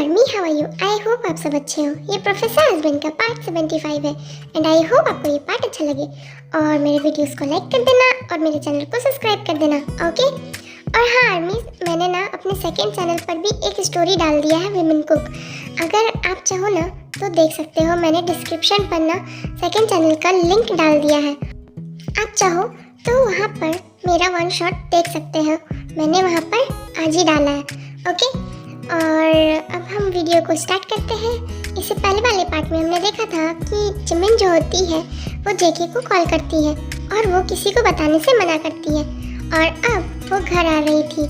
Army, how are you? I hope आप सब अच्छे हो। ये प्रोफेसर हस्बैंड का पार्ट 75 है एंड आई होप आपको ये पार्ट अच्छा लगे और मेरे वीडियोस को लाइक कर देना और मेरे चैनल को सब्सक्राइब कर देना, ओके? और हाँ आर्मी, मैंने ना अपने सेकंड चैनल पर भी एक स्टोरी डाल दिया है विमेन कुक। अगर आप चाहो ना तो देख सकते हो, मैंने डिस्क्रिप्शन पर ना सेकंड चैनल का लिंक डाल दिया है। आप चाहो तो वहाँ पर मेरा वन शॉट देख सकते हो, मैंने वहाँ पर आज ही डाला है, ओके? और अब हम वीडियो को स्टार्ट करते हैं। इससे पहले वाले पार्ट में हमने देखा था कि जिमिन जो होती है वो जेके को कॉल करती है और वो किसी को बताने से मना करती है और अब वो घर आ रही थी।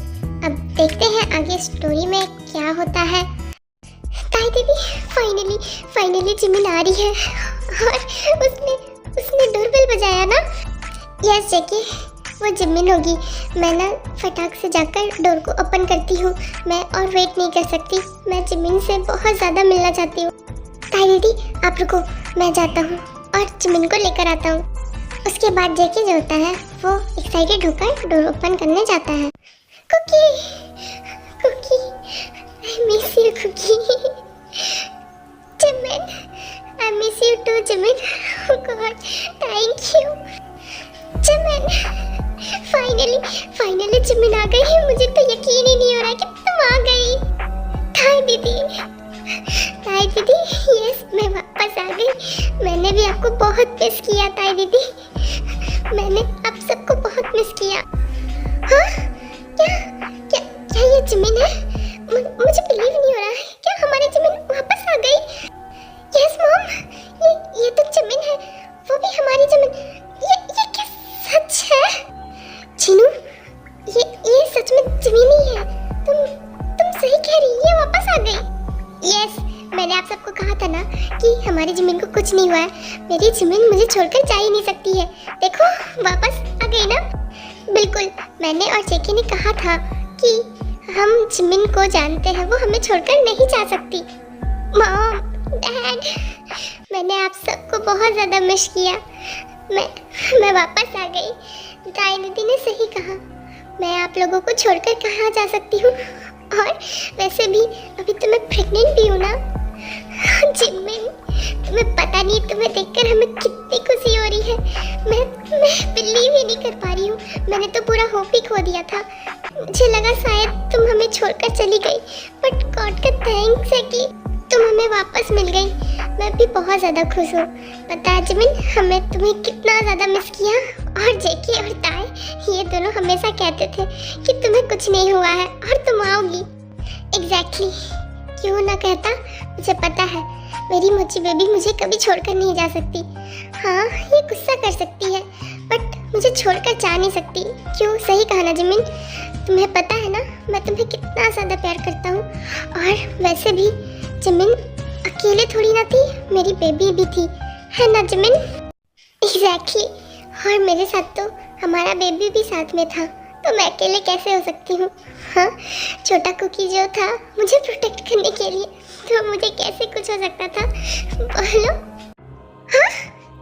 अब देखते हैं आगे स्टोरी में क्या होता है। ताई दीदी, फाइनली जिमिन आ रही है और उसने डोरबेल बजाया ना। यस जेके, वो जिमिन होगी। मैं ना फटाक से जाकर डोर को ओपन करती हूँ। मैं और वेट नहीं कर सकती, मैं जिमिन से बहुत ज़्यादा मिलना चाहती हूँ। ताई दीदी आप रुको, मैं जाता हूँ और जिमिन को लेकर आता हूँ। उसके बाद जेके जो होता है वो एक्साइटेड होकर डोर ओपन करने जाता है। Kookie, I miss you Kookie. Jimin, I miss you too Jimin. Oh God, thank you Jimin. Finally Jimin आ गई है। मुझे तो यकीन ही नहीं हो रहा कि तुम आ गई। ताई दीदी, यस मैं वापस आ गई। मैंने भी आपको बहुत मिस किया ताई दीदी, मैंने आप सबको बहुत मिस किया। हाँ क्या ये जिमिन है? मुझे बिलीव नहीं हो रहा है, क्या हमारी जिमिन वापस आ गई? यस मॉम, ये तो जिमिन है, वो भी हमारी जिमिन। ये क्या सच है? चीनू, ये सच में जिमिन ही है। तुम सही कह रही, ये वापस आ गई। यस, मैंने आप सबको कहा था ना कि हमारी जिमिन को कुछ नहीं हुआ है। मेरी जिमिन मुझे छोड़कर जा ही नहीं सकती है। देखो वापस आ गई ना। बिल्कुल, मैंने और जेके ने कहा था कि हम जिमिन को जानते हैं, वो हमें छोड़कर नहीं जा सकती। मॉम, डैड, मैंने आप सबको बहुत ज़्यादा मिस किया। मैं वापस आ गई। ताई दीदी ने सही कहा, मैं आप लोगों को छोड़कर कहाँ जा सकती हूँ। और वैसे भी अभी तो मैं प्रेग्नेंट भी हूँ ना। जिमिन, तुम्हें पता नहीं, तुम्हें देखकर हमें कितनी खुशी हो रही है। मैं बिलीव ही नहीं कर पा रही हूँ। मैंने तो पूरा होप ही खो दिया था। मुझे लगा शायद तुम हमें छोड़कर चली गई, बट गॉड का थैंक्स है कि तुम हमें वापस मिल गई। मैं भी बहुत ज़्यादा खुश हूँ। पता है जिमिन, हमें तुम्हें कितना ज़्यादा मिस किया। और जेके और ताई ये दोनों हमेशा कहते थे कि तुम्हें कुछ नहीं हुआ है और तुम आओगी। एग्जैक्टली, क्यों ना कहता। मुझे पता है मेरी मोची बेबी मुझे कभी छोड़कर नहीं जा सकती। हाँ, ये गुस्सा कर सकती है बट मुझे छोड़कर जा नहीं सकती। क्यों, सही कहा ना जिमिन। तुम्हें पता है ना मैं तुम्हें कितना ज़्यादा प्यार करता हूँ। और वैसे भी जिमिन अकेले थोड़ी ना थी, मेरी बेबी भी थी, है ना जिमिन? एग्जैक्टली, और मेरे साथ तो हमारा बेबी भी साथ में था, तो मैं अकेले कैसे हो सकती हूँ? हाँ, छोटा कुकी जो था मुझे प्रोटेक्ट करने के लिए, तो मुझे कैसे कुछ हो सकता था? बोलो। हाँ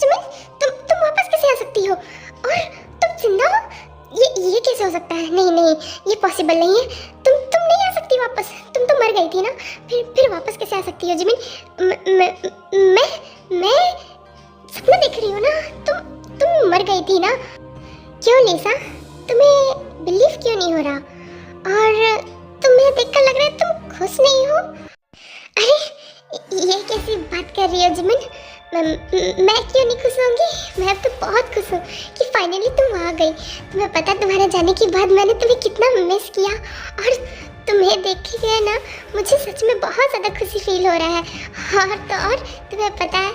जिमिन, तुम वापस कैसे आ सकती हो? और तुम जिंदा हो? ये कैसे हो सकता है? नहीं, ये पॉसिबल नहीं है। तुम नहीं आ सकती वापस। तुम तो मर गई थी ना, फिर वापस कैसे आ सकती हो जिमिन? मैं सपना देख रही हूँ ना। तुम मर गई थी ना। क्यों लिसा, तुम्हें बिलीव क्यों नहीं हो रहा? और तुम्हें देखकर लग रहा है तुम खुश नहीं हो। अरे ये कैसी बात कर रही हो जिमिन? मैं क्यों नहीं खुश होंगी? मैं तो बहुत खुश हूँ कि फाइनली तुम आ गई। तुम्हें पता, तुम्हारे जाने के बाद मैंने तुम्हें कितना मिस किया और तुम्हें देखे ना मुझे सच में बहुत ज़्यादा खुशी फील हो रहा है। और तुम्हें पता है,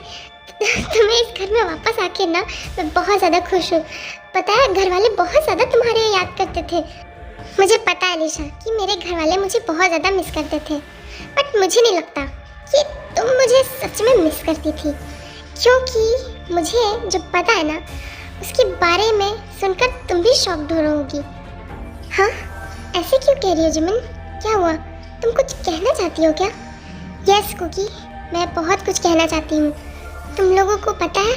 तुम्हें इस घर में वापस आके ना मैं बहुत ज़्यादा खुश हूँ। पता है, घर वाले बहुत ज़्यादा तुम्हारे याद करते थे। मुझे पता है लिशा कि मेरे घर वाले मुझे बहुत ज़्यादा मिस करते थे, बट मुझे नहीं लगता कि तुम मुझे सच में मिस करती थी, क्योंकि मुझे जो पता है ना उसके बारे में सुनकर तुम भी शॉक्ड हो रहोगी। हाँ, ऐसे क्यों कह रही हो जिमिन? क्या हुआ? तुम कुछ कहना चाहती हो क्या? यस कुकी, मैं बहुत कुछ कहना चाहती हूँ। तुम लोगों को पता है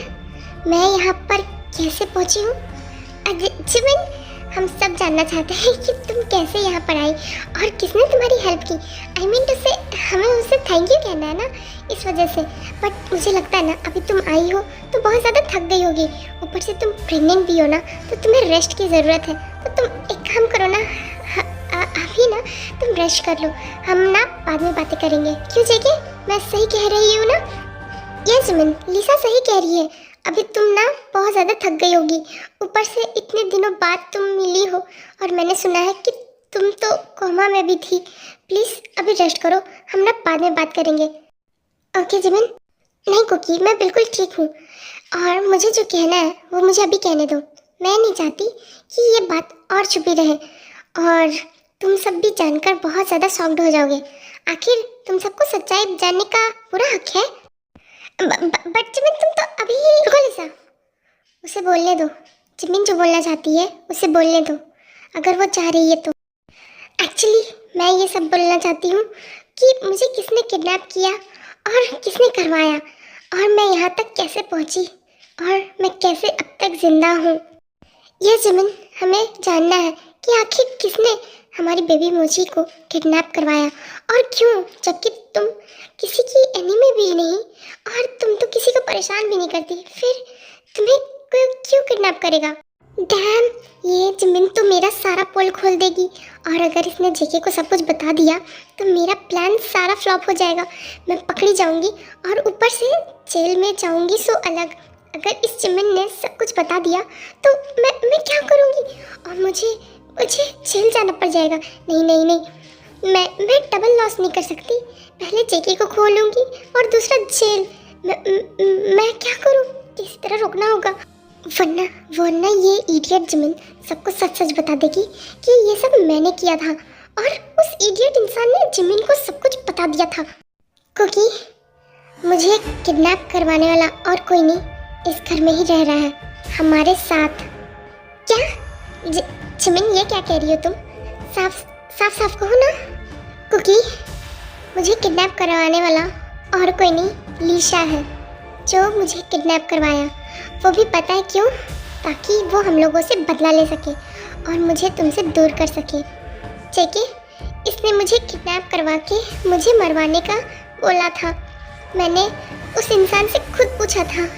मैं यहाँ पर कैसे पहुँची हूँ? जिमिन, हम सब जानना चाहते हैं कि तुम कैसे यहाँ पर आई और किसने तुम्हारी हेल्प की। आई मीन टू से हमें उससे थैंक यू कहना है ना, इस वजह से। बट मुझे लगता है ना अभी तुम आई हो तो बहुत ज़्यादा थक गई होगी, ऊपर से तुम प्रेग्नेंट भी हो ना, तो तुम्हें रेस्ट की ज़रूरत है। तो तुम एक काम करो ना, अभी ना तुम रेस्ट कर लो, हम ना बाद में बातें करेंगे। क्यों जेके, मैं सही कह रही हूँ ना? यस जिमिन, लिसा सही कह रही है। अभी तुम ना बहुत ज़्यादा थक गई होगी, ऊपर से इतने दिनों बाद तुम मिली हो और मैंने सुना है कि तुम तो कोमा में भी थी। प्लीज़ अभी रेस्ट करो, हम ना बाद में बात करेंगे। Okay Jimin. नहीं कुकी, मैं बिल्कुल ठीक हूँ और मुझे जो कहना है वो मुझे अभी कहने दो। मैं नहीं चाहती कि ये बात और छुपी रहे और तुम सब भी जानकर बहुत ज़्यादा शॉक्ड हो जाओगे। आखिर तुम सबको सच्चाई जानने का पूरा हक है। बट जिमिन तुम तो अभी रुको लिसा, उसे बोलने दो। जिमिन जो बोलना चाहती है उसे बोलने दो, अगर वो चाह रही है तो। एक्चुअली मैं ये सब बोलना चाहती हूँ कि मुझे किसने किडनैप किया और किसने करवाया और मैं यहाँ तक कैसे पहुँची और मैं कैसे अब तक जिंदा हूँ। यह जिमिन हमें जानना है कि आखिर किसने हमारी बेबी मोची को किडनैप करवाया और क्यों, जबकि तुम किसी की एनिमी भी नहीं और तुम तो किसी को परेशान भी नहीं करती, फिर तुम्हें कोई क्यों किडनैप करेगा? डैम, ये जिमिन तो मेरा सारा पोल खोल देगी और अगर इसने जेके को सब कुछ बता दिया तो मेरा प्लान सारा फ्लॉप हो जाएगा। मैं पकड़ी जाऊंगी और ऊपर से जेल में जाऊंगी सो अलग। अगर इस जिमिन ने सब कुछ बता दिया तो मैं क्या करूंगी और मुझे जेल जाना पड़ जाएगा। नहीं नहीं नहीं, मैं डबल लॉस नहीं कर सकती। पहले जेके को खोलूंगी और दूसरा जेल। मैं क्या करूं? किसी तरह रोकना होगा, वरना ये इडियट जिमिन सबको सच सच बता देगी कि ये सब मैंने किया था और उस इडियट इंसान ने जिमिन को सब कुछ बता दिया था। क्योंकि मुझे किडनैप करवाने वाला और कोई नहीं इस घर में ही रह रहा है हमारे साथ। क्या जिमिन, ये क्या कह रही हो तुम? साफ कहो ना। क्योंकि मुझे किडनैप करवाने वाला और कोई नहीं लीशा है जो मुझे किडनैप करवाया। वो भी पता है क्यों? ताकि वो हम लोगों से बदला ले सके और मुझे तुमसे दूर कर सके। जेके, इसने मुझे किडनैप करवा के मुझे मरवाने का बोला था। मैंने उस इंसान से खुद पूछा था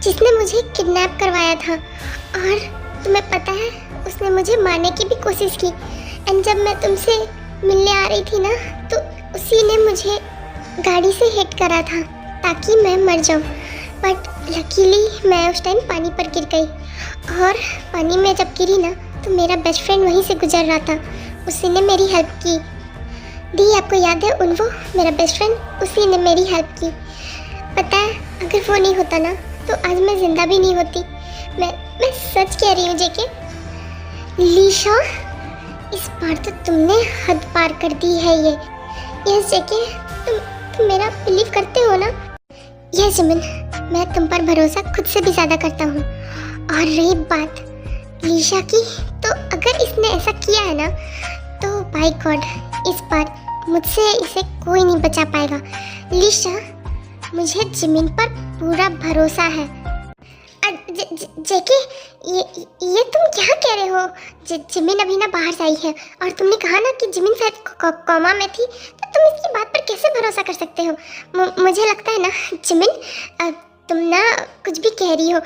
जिसने मुझे किडनैप करवाया था और तुम्हें पता है उसने मुझे मारने की भी कोशिश की। एंड जब मैं तुमसे मिलने आ रही थी ना तो उसी ने मुझे गाड़ी से हिट करा था ताकि मैं मर जाऊं। बट लकीली मैं उस टाइम पानी पर गिर गई और पानी में जब गिरी ना तो मेरा बेस्ट फ्रेंड वहीं से गुजर रहा था, उसी ने मेरी हेल्प की। दी, आपको याद है उन्वो, मेरा बेस्ट फ्रेंड, उसी ने मेरी हेल्प की। पता है अगर वो नहीं होता ना तो आज मैं जिंदा भी नहीं होती। मैं सच कह रही हूँ जेके। लीशा, इस बार तो तुमने हद पार कर दी है ये। यस जेके, तुम मेरा बिलीव करते हो ना? यस जिमिन, मैं तुम पर भरोसा खुद से भी ज़्यादा करता हूँ। और रही बात लीशा की, तो अगर इसने ऐसा किया है ना तो बाय गॉड इस बार मुझसे इसे कोई नहीं बचा पाएगा। लीशा, मुझे जिमिन पर पूरा भरोसा है। जेके, ये तुम क्या कह रहे हो? जिमिन अभी ना बाहर से आई है और तुमने कहा ना कि जिमिन शायद कोमा में थी, तो तुम इसकी बात पर कैसे भरोसा कर सकते हो? मुझे लगता है ना जिमिन, तुम ना कुछ भी कह रही हो।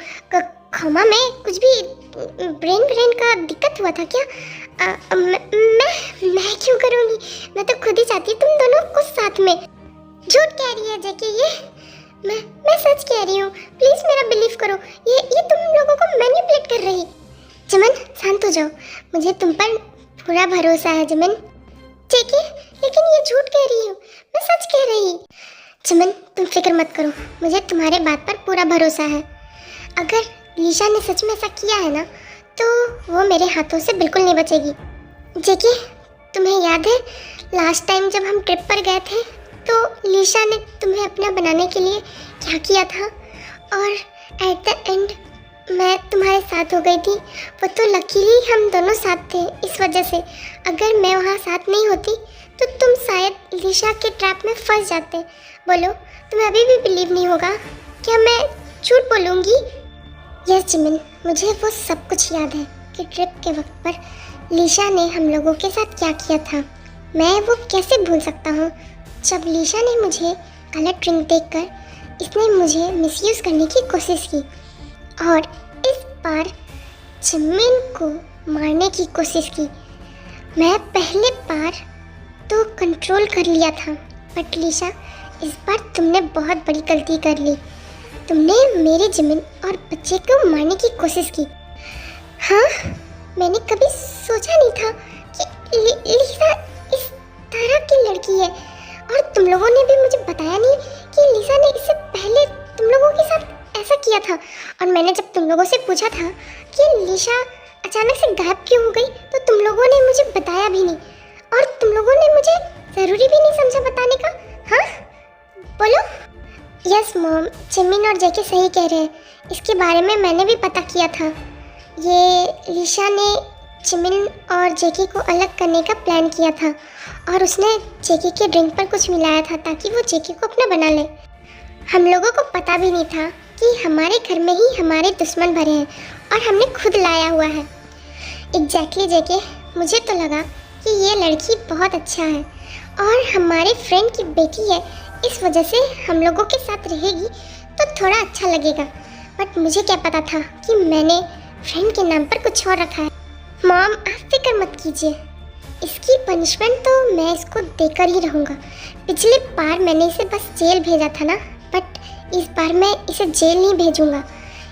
कोमा में कुछ भी ब्रेन का दिक्कत हुआ था क्या? मैं क्यों करूँगी? मैं तो खुद ही चाहती हूँ तुम दोनों को साथ में। झूठ कह रही है जेके ये। मैं सच कह रही हूँ, प्लीज मेरा बिलीव करो। ये तुम लोगों को मैनिपुलेट कर रही। जिमिन शांत हो जाओ, मुझे तुम पर पूरा भरोसा है जिमिन। जेके, लेकिन ये झूठ कह रही हूँ, मैं सच कह रही। जिमिन तुम फिक्र मत करो, मुझे तुम्हारे बात पर पूरा भरोसा है। अगर लीशा ने सच में ऐसा किया है ना तो वो मेरे हाथों से बिल्कुल नहीं बचेगी। जेके, तुम्हें याद है लास्ट टाइम जब हम ट्रिप पर गए थे तो लीशा ने तुम्हें अपना बनाने के लिए क्या किया था और एट द एंड मैं तुम्हारे साथ हो गई थी। वो तो लकीली हम दोनों साथ थे इस वजह से। अगर मैं वहाँ साथ नहीं होती तो तुम शायद लीशा के ट्रैप में फंस जाते। बोलो, तुम्हें अभी भी बिलीव नहीं होगा क्या मैं झूठ बोलूँगी? यस जिमिन, मुझे वो सब कुछ याद है की ट्रिप के वक्त पर लीशा ने हम लोगों के साथ क्या किया था, मैं वो कैसे भूल सकता हूँ। जब लीशा ने मुझे काला ड्रिंक देखकर इसने मुझे मिसयूज़ करने की कोशिश की और इस बार जिमिन को मारने की कोशिश की। मैं पहले बार तो कंट्रोल कर लिया था, बट लीशा इस बार तुमने बहुत बड़ी गलती कर ली। तुमने मेरे जिमिन और बच्चे को मारने की कोशिश की। हाँ, मैंने कभी सोचा नहीं था कि लीशा इस तरह की लड़की है, और तुम लोगों ने भी मुझे बताया नहीं कि लीशा ने इससे पहले तुम लोगों के साथ ऐसा किया था। और मैंने जब तुम लोगों से पूछा था कि लीशा अचानक से गायब क्यों हो गई, तो तुम लोगों ने मुझे बताया भी नहीं, और तुम लोगों ने मुझे ज़रूरी भी नहीं समझा बताने का। हाँ, बोलो। यस मॉम, जिमिन और जेके सही कह रहे हैं। इसके बारे में मैंने भी पता किया था। ये लीशा ने जिमिन और जेके को अलग करने का प्लान किया था, और उसने जेके के ड्रिंक पर कुछ मिलाया था ताकि वो जेके को अपना बना ले। हम लोगों को पता भी नहीं था कि हमारे घर में ही हमारे दुश्मन भरे हैं, और हमने खुद लाया हुआ है। एग्जैक्टली जेके, मुझे तो लगा कि ये लड़की बहुत अच्छा है और हमारे फ्रेंड की बेटी है, इस वजह से हम लोगों के साथ रहेगी तो थोड़ा अच्छा लगेगा। बट मुझे क्या पता था कि मैंने फ्रेंड के नाम पर कुछ और रखा है। मॉम, आप फिक्र मत कीजिए, इसकी पनिशमेंट तो मैं इसको देकर ही रहूँगा। पिछले बार मैंने इसे बस जेल भेजा था ना, बट इस बार मैं इसे जेल नहीं भेजूँगा।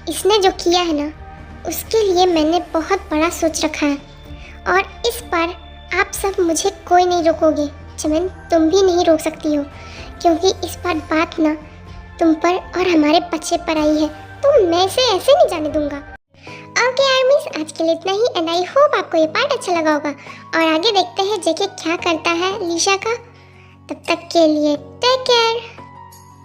इसने जो किया है ना, उसके लिए मैंने बहुत बड़ा सोच रखा है, और इस बार आप सब मुझे कोई नहीं रोकोगे। जिमिन, तुम भी नहीं रोक सकती हो, क्योंकि इस बार बात ना तुम पर और हमारे बच्चे पर आई है, तो मैं इसे ऐसे नहीं जाने दूंगा। ओके आर्मीज, आज के लिए इतना ही, एंड आई होप आपको ये पार्ट अच्छा लगा होगा, और आगे देखते हैं जेके क्या करता है लीशा का। तब तक के लिए टेक केयर।